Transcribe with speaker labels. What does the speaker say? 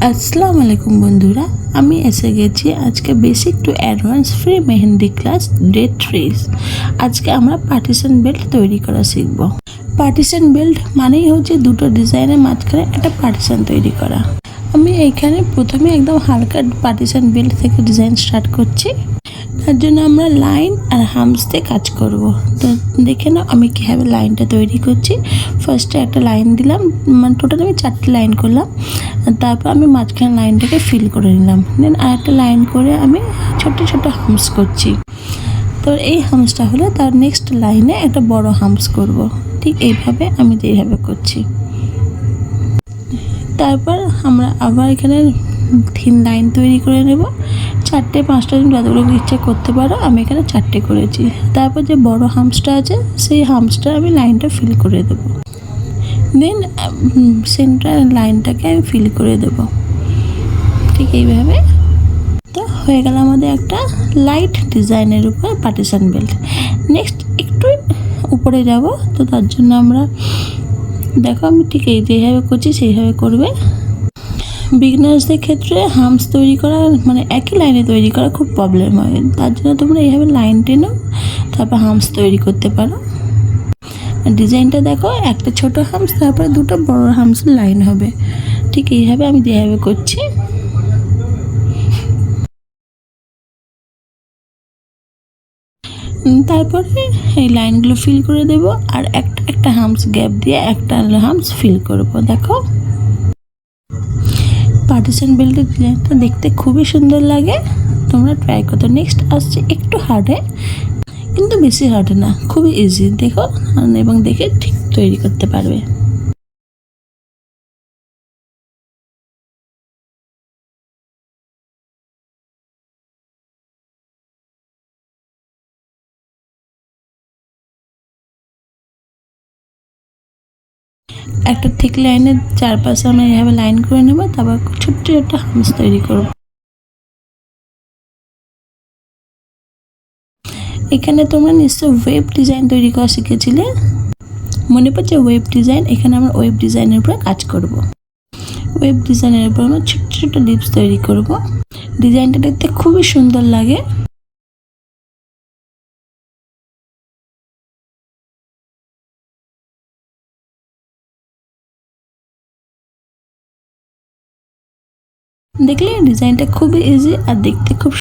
Speaker 1: আসসালামু আলাইকুম বন্ধুরা, আমি এসে গেছি আজকে basic to advance free mehndi class day 3। আজকে আমরা পার্টিশন বেল্ট তৈরি করা শিখব। পার্টিশন বেল্ট মানেই হচ্ছে দুটো ডিজাইনের মাঝখানে একটা পার্টিশন তৈরি করা। আমি এইখানে প্রথমে একদম হালকা পার্টিশন বেল্ট থেকে ডিজাইন স্টার্ট করছি। তার জন্য আমরা লাইন আর হামস দিয়ে কাজ করব। তো দেখে নাও আমি কীভাবে লাইনটা তৈরি করছি। ফার্স্টে একটা লাইন দিলাম, মানে টোটাল আমি 4টে লাইন করলাম। তারপর আমি মাঝখানে লাইনটাকে ফিল করে নিলাম। দেন আর একটা লাইন করে আমি ছোট ছোট হামস করছি। তো এই হামসটা হলে তার নেক্সট লাইনে একটা বড় হামস করব। ঠিক এইভাবে আমি এইভাবে করছি। তারপর আমরা আবার এখানে থিন লাইন তৈরি করে নেব। 4টে 5টা দিন যতগুলো ইচ্ছা করতে পারো, আমি এখানে 4টে করেছি। তারপর যে বড় হামসটা আছে সেই হামসটা আমি লাইনটা ফিল করে দেবো। দেন সেন্টার লাইনটাকে আমি ফিল করে দেব। ঠিক এইভাবে তো হয়ে গেল আমাদের একটা লাইট ডিজাইনের উপর পার্টিশন বেল্ট। নেক্সট একটু উপরে যাব, তো তার জন্য আমরা দেখো আমি ঠিক এই যেভাবে করছি সেইভাবে করবে। বিগনার্সদের ক্ষেত্রে হামস তৈরি করা মানে একই লাইনে তৈরি করা খুব প্রবলেম হয়। তার জন্য তোমরা এইভাবে লাইন টেনো, তারপর হামস তৈরি করতে পারো। ডিজাইনটা দেখো, একটা ছোট হামস তারপরে দুটো বড় হামসের লাইন হবে। ঠিক এইভাবে আমি যেভাবে করছি। তারপরে এই লাইনগুলো ফিল করে দেব আর একটা একটা হামস গ্যাপ দিয়ে একটা হামস ফিল করব। দেখো পার্টিশন বেল্টের ডিজাইনটা দেখতে খুবই সুন্দর লাগে, তোমরা ট্রাই করো। নেক্সট আসছে একটু হার্ডে, কিন্তু বেশি হার্ড না, খুবই ইজি। দেখো এবং দেখে ঠিক তৈরি করতে পারবে। একটা ঠিক লাইনের চারপাশে আমরা এইভাবে লাইন করে নেব, তারপর ছোট্ট একটা হামস তৈরি করব। এখানে তোমরা নিশ্চয় ওয়েব ডিজাইন তৈরি করা শিখেছিলে, মনে পড়ছে ওয়েব ডিজাইন? এখানে আমরা ওয়েব ডিজাইনের উপরে কাজ করব। ওয়েব ডিজাইনের উপর আমরা ছোট্ট ছোট্ট লিপস তৈরি করব। ডিজাইনটা দেখতে খুবই সুন্দর লাগে। দেখলে ডিজাইনটা খুবই ইজি আর দেখতে খুব